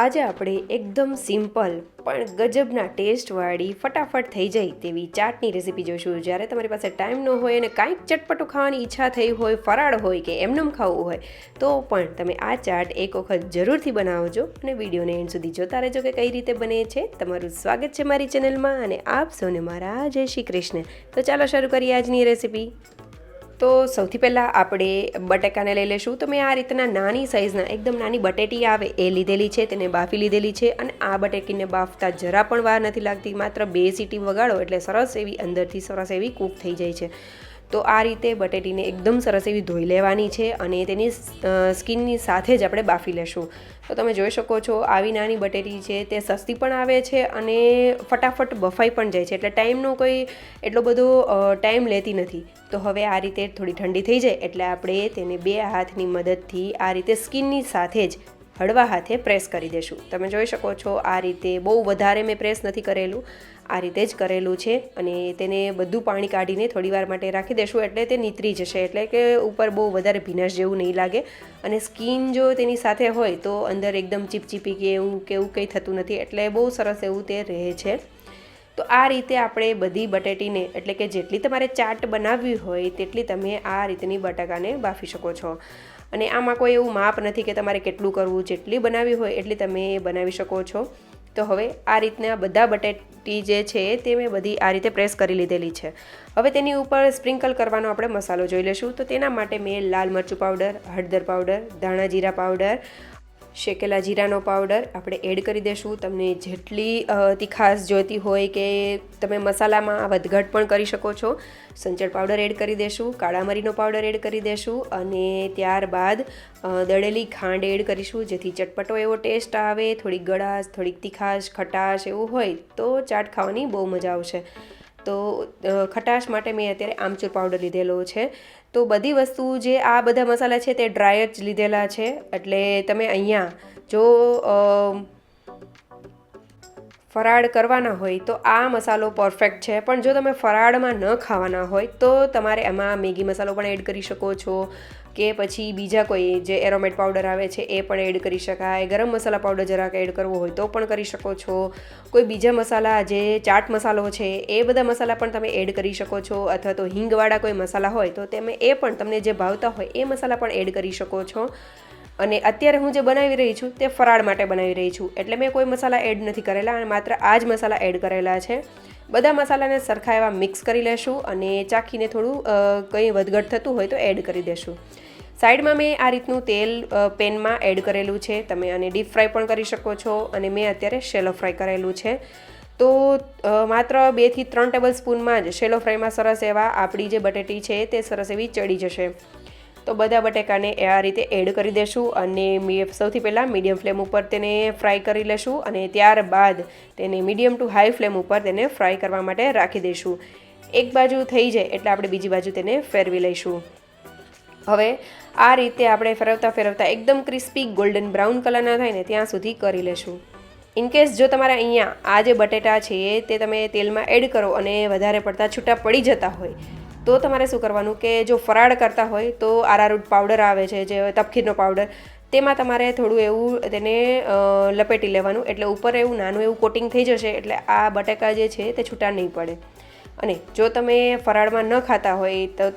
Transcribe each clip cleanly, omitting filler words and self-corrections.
આજે આપણે એકદમ સિમ્પલ પણ ગજબના ટેસ્ટવાળી ફટાફટ થઈ જાય તેવી ચાટની રેસીપી જોઈશું. જ્યારે તમારી પાસે ટાઈમ ન હોય અને કાંઈક ચટપટું ખાવાની ઈચ્છા થઈ હોય, ફરાળ હોય કે એમનેમ ખાવું હોય તો પણ તમે આ ચાટ એક વખત જરૂરથી બનાવજો અને વિડીયોને એન્ડ સુધી જોતા રહેજો કે કઈ રીતે બને છે. તમારું સ્વાગત છે મારી ચેનલમાં અને આપ સૌને મારા જય શ્રી કૃષ્ણ. તો ચાલો શરૂ કરીએ આજની રેસીપી. તો સૌથી પહેલાં આપણે બટેકાને લઈ લઈશું. તો મેં આ રીતના નાની સાઇઝના એકદમ નાની બટેટી આવે એ લીધેલી છે, તેને બાફી લીધેલી છે. અને આ બટેકીને બાફતા જરા પણ વાર નથી લાગતી, માત્ર 2 સીટી વગાડો એટલે સરસ એવી અંદરથી સરસ એવી કૂક થઈ જાય છે. તો આ રીતે બટેટીને એકદમ સરસ એવી ધોઈ લેવાની છે અને તેની સ્કિનની સાથે જ આપણે બાફી લેશું. તો તમે જોઈ શકો છો આવી નાની બટેટી છે તે સસ્તી પણ આવે છે અને ફટાફટ બફાઈ પણ જાય છે, એટલે ટાઈમનો કોઈ એટલો બધો ટાઈમ લેતી નથી. તો હવે આ રીતે થોડી ઠંડી થઈ જાય એટલે આપણે તેને 2 હાથની મદદથી આ રીતે સ્કિનની સાથે જ હળવા હાથે પ્રેસ કરી દેશું. તમે જોઈ શકો છો આ રીતે બહુ વધારે મેં પ્રેસ નથી કરેલું, આ રીતે જ કરેલું છે. અને તેને બધું પાણી કાઢીને થોડી વાર માટે રાખી દેશું એટલે તે નીતરી જશે, એટલે કે ઉપર બહુ વધારે ભીનાશ જેવું નહીં લાગે. અને સ્કિન જો તેની સાથે હોય તો અંદર એકદમ ચીપચીપી કે એવું કંઈ થતું નથી, એટલે બહુ સરસ એવું તે રહે છે. તો આ રીતે આપણે બધી બટેટીને, એટલે કે જેટલી તમારે ચાટ બનાવવી હોય તેટલી તમે આ રીતની બટાકાને બાફી શકો છો. અને આમાં કોઈ એવું માપ નથી કે તમારે કેટલું કરવું, જેટલી બનાવવી હોય એટલી તમે બનાવી શકો છો. તો હવે આ રીતના બધા બટેટી જે છે તે મેં બધી આ રીતે પ્રેસ કરી લીધેલી છે. હવે તેની ઉપર સ્પ્રિંકલ કરવાનો આપણે મસાલો જોઈ લઈશું. તો તેના માટે મેં લાલ મરચું પાવડર, હળદર પાવડર, ધાણા જીરા પાવડર, શેકેલા જીરાનો પાવડર આપણે એડ કરી દઈશું. તમને જેટલી તીખાશ જોઈતી હોય કે તમે મસાલામાં વધઘટ પણ કરી શકો છો. સંચળ પાવડર એડ કરી દઈશું, કાળા મરીનો પાવડર એડ કરી દઈશું અને ત્યારબાદ દળેલી ખાંડ એડ કરીશું, જેથી ચટપટો એવો ટેસ્ટ આવે. થોડીક ગળાશ, થોડીક તીખાશ, ખટાશ એવું હોય તો ચાટ ખાવાની બહુ મજા આવશે. તો ખટાશ માટે મેં અત્યારે આમચૂર પાવડર લીધેલો છે. તો બધી વસ્તુ જે આ બધા મસાલા છે તે ડ્રાય જ લીધેલા છે, એટલે તમે અહીંયા જો ફરાળ કરવાના હોય તો આ મસાલો પરફેક્ટ છે. પણ જો તમે ફરાળમાં ન ખાવાના હોય તો તમારે એમાં મેગી મસાલો પણ એડ કરી શકો છો, કે પછી બીજા કોઈ જે એરોમેટ પાવડર આવે છે એ પણ એડ કરી શકાય. ગરમ મસાલા પાવડર જરાક એડ કરવો હોય તો પણ કરી શકો છો. કોઈ બીજા મસાલા જે ચાટ મસાલો છે એ બધા મસાલા પણ તમે એડ કરી શકો છો, અથવા તો હિંગવાળા કોઈ મસાલા હોય તો તમે એ પણ તમને જે ભાવતા હોય એ મસાલા પણ એડ કરી શકો છો. અને અત્યારે હું જે બનાવી રહી છું તે ફરાળ માટે બનાવી રહી છું, એટલે મેં કોઈ મસાલા એડ નથી કરેલા અને માત્ર આ જ મસાલા એડ કરેલા છે. બધા મસાલાને સરખા એવા મિક્સ કરી લેશું અને ચાખીને થોડું કંઈ વધઘટ થતું હોય તો એડ કરી દેશું. સાઈડમાં મેં આ રીતનું તેલ પેનમાં એડ કરેલું છે, તમે આને ડીપ ફ્રાય પણ કરી શકો છો અને મેં અત્યારે શેલો ફ્રાય કરેલું છે. તો માત્ર 2 થી 3 ટેબલ સ્પૂનમાં જ શેલો ફ્રાયમાં સરસ એવા આપણી જે બટેટી છે તે સરસ એવી ચડી જશે. તો બધા બટેકાને આ રીતે એડ કરી દેશું અને સૌથી પહેલાં મીડિયમ ફ્લેમ ઉપર તેને ફ્રાય કરી લેશું અને ત્યારબાદ તેને મીડિયમ ટુ હાઈ ફ્લેમ ઉપર તેને ફ્રાય કરવા માટે રાખી દઈશું. એક બાજુ થઈ જાય એટલે આપણે બીજી બાજુ તેને ફેરવી લઈશું. હવે આ રીતે આપણે ફેરવતા એકદમ ક્રિસ્પી ગોલ્ડન બ્રાઉન કલરના થાય ને ત્યાં સુધી કરી લેશું. ઇનકેસ જો તમારે અહીંયા આ જે બટેટા છે તે તમે તેલમાં એડ કરો અને વધારે પડતા છૂટા પડી જતા હોય તો તમારે શું કરવાનું કે જો ફરાળ કરતા હોય તો આરારૂટ પાવડર આવે છે, જે તપકીરનો પાવડર, તેમાં તમારે થોડું એવું તેને લપેટી લેવાનું, એટલે ઉપર એવું નાનું એવું કોટિંગ થઈ જશે, એટલે આ બટાકા જે છે તે છૂટા નહીં પડે. અને જો તમે ફરાળમાં ન ખાતા હોય તો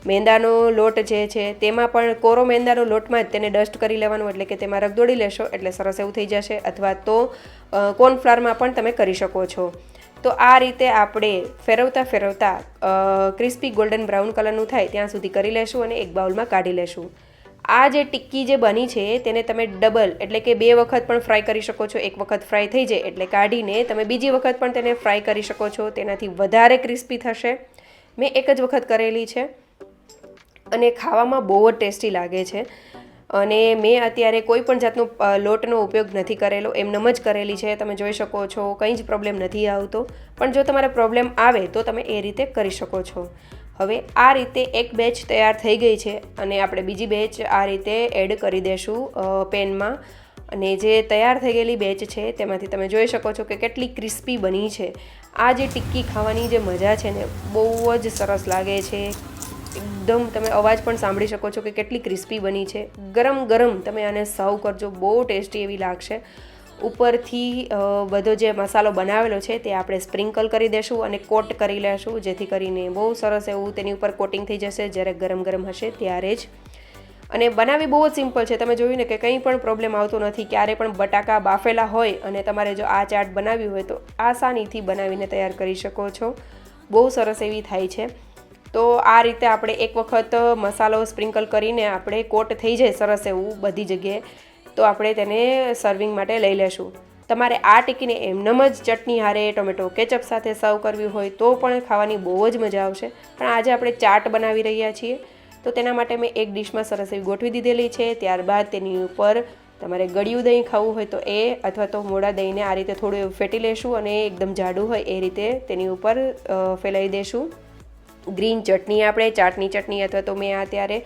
મેંદાનો લોટ જે છે તેમાં પણ કોરો મેંદાનો લોટમાં જ તેને ડસ્ટ કરી લેવાનું, એટલે કે તેમાં રગદોળી લેશો એટલે સરસ એવું થઈ જશે. અથવા તો કોર્નફ્લાવરમાં પણ તમે કરી શકો છો. તો આ રીતે આપણે ફેરવતા ક્રિસ્પી ગોલ્ડન બ્રાઉન કલરનું થાય ત્યાં સુધી કરી લેશું અને એક બાઉલમાં કાઢી લેશું. આ જે ટિક્કી જે બની છે તેને તમે ડબલ, એટલે કે 2 વખત પણ ફ્રાય કરી શકો છો. એક વખત ફ્રાય થઈ જાય એટલે કાઢીને તમે બીજી વખત પણ તેને ફ્રાય કરી શકો છો, તેનાથી વધારે ક્રિસ્પી થશે. મેં એક જ વખત કરેલી છે અને ખાવામાં બહુ જ ટેસ્ટી લાગે છે. અને મેં અત્યારે કોઈ પણ જાતનો લોટનો ઉપયોગ નથી કરેલો, એમનેમ જ કરેલી છે. તમે જોઈ શકો છો કંઈ જ પ્રોબ્લેમ નથી આવતો. પણ જો તમારે પ્રોબ્લેમ આવે તો તમે એ રીતે કરી શકો છો. હવે આ રીતે એક બેચ તૈયાર થઈ ગઈ છે અને આપણે બીજી બેચ આ રીતે એડ કરી દઈશું પેનમાં. અને જે તૈયાર થઈ ગયેલી બેચ છે તેમાંથી તમે જોઈ શકો છો કે કેટલી ક્રિસ્પી બની છે. આ જે ટિક્કી ખાવાની જે મજા છે ને બહુ જ સરસ લાગે છે. એકદમ તમે અવાજ પણ સાંભળી શકો છો કે કેટલી ક્રિસ્પી બની છે. ગરમ ગરમ તમે આને સર્વ કરજો, બહુ ટેસ્ટી એવી લાગશે. ઉપરથી બધો જે મસાલો બનાવેલો છે તે આપણે સ્પ્રિંકલ કરી દેશું અને કોટ કરી લેશું, જેથી કરીને બહુ સરસ એવું તેની ઉપર કોટિંગ થઈ જશે જ્યારે ગરમ ગરમ હશે ત્યારે જ. અને બનાવી બહુ જ સિમ્પલ છે. તમે જોયું ને કે કંઈ પણ પ્રોબ્લેમ આવતો નથી. ક્યારે પણ બટાકા બાફેલા હોય અને તમારે જો આ ચાટ બનાવવી હોય તો આસાનીથી બનાવીને તૈયાર કરી શકો છો. બહુ સરસ એવી થાય છે. તો આ રીતે આપણે એક વખત મસાલો સ્પ્રિંકલ કરીને આપણે કોટ થઈ જાય સરસ એવું બધી જગ્યાએ, તો આપણે તેને સર્વિંગ માટે લઈ લેશું. તમારે આ ટિક્કીને એમનેમ જ ચટણી હારે ટોમેટો કેચઅપ સાથે સર્વ કરવી હોય તો પણ ખાવાની બહુ જ મજા આવશે. પણ આજે આપણે ચાટ બનાવી રહ્યા છીએ તો તેના માટે મેં એક ડિશમાં સરસ એવી ગોઠવી દીધેલી છે. ત્યારબાદ તેની ઉપર તમારે ગળ્યું દહીં ખાવું હોય તો એ, અથવા તો મોડા દહીંને આ રીતે થોડું એવું ફેટી લેશું અને એકદમ જાડું હોય એ રીતે તેની ઉપર ફેલાવી દેશું. ગ્રીન ચટણી આપણે ચાટની ચટણી, અથવા તો મેં અત્યારે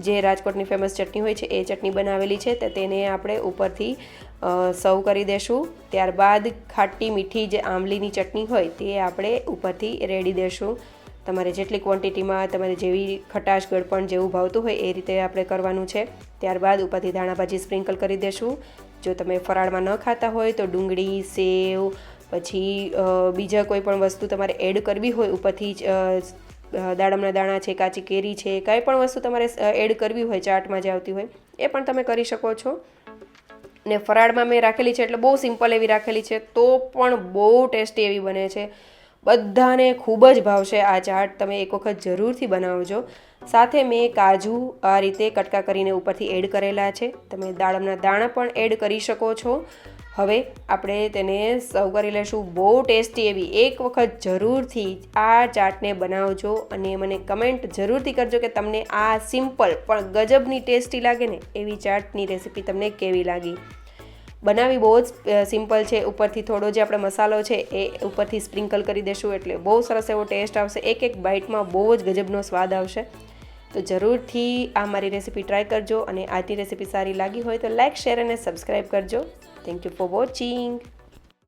જે રાજકોટની ફેમસ ચટણી હોય છે એ ચટણી બનાવેલી છે, તો તેને આપણે ઉપરથી સર્વ કરી દેશું. ત્યારબાદ ખાટી મીઠી જે આંબલીની ચટણી હોય તે આપણે ઉપરથી રેડી દેશું. તમારે જેટલી ક્વોન્ટિટીમાં તમારે જેવી ખટાશ ગળપણ જેવું ભાવતું હોય એ રીતે આપણે કરવાનું છે. ત્યારબાદ ઉપરથી ધાણાભાજી સ્પ્રિંકલ કરી દેશું. જો તમે ફરાળમાં ન ખાતા હોય તો ડુંગળી, સેવ, પછી બીજા કોઈ પણ વસ્તુ તમારે એડ કરવી હોય ઉપરથી દાડમના દાણા છે, કાચી કેરી છે, કાંઈ પણ વસ્તુ તમારે એડ કરવી હોય ચાટમાં જે આવતી હોય એ પણ તમે કરી શકો છો. ને ફરાળમાં મેં રાખેલી છે એટલે બહુ સિમ્પલ એવી રાખેલી છે, તો પણ બહુ ટેસ્ટી એવી બને છે. બધાને ખૂબ જ ભાવશે આ ચાટ. તમે એક વખત જરૂરથી બનાવજો. સાથે મેં કાજુ આ રીતે કટકા કરીને ઉપરથી એડ કરેલા છે. તમે દાડમના દાણા પણ એડ કરી શકો છો. હવે આપણે તેને સર્વ કરી લેશું. બહુ ટેસ્ટી એવી એક વખત જરૂરથી આ ચાટને બનાવજો અને મને કમેન્ટ જરૂરથી કરજો કે તમને આ સિમ્પલ પણ ગજબની ટેસ્ટી લાગે ને એવી ચાટની રેસીપી તમને કેવી લાગી. બનાવી બહુ જ સિમ્પલ છે. ઉપરથી થોડો જે આપણે મસાલો છે એ ઉપરથી સ્પ્રિંકલ કરી દેશું એટલે બહુ સરસ એવો ટેસ્ટ આવશે. એક એક બાઇટમાં બહુ જ ગજબનો સ્વાદ આવશે. તો જરૂરથી આ મારી રેસીપી ટ્રાય કરજો અને આજની રેસીપી સારી લાગી હોય તો લાઇક, શેર અને સબસ્ક્રાઈબ કરજો. Thank you for watching.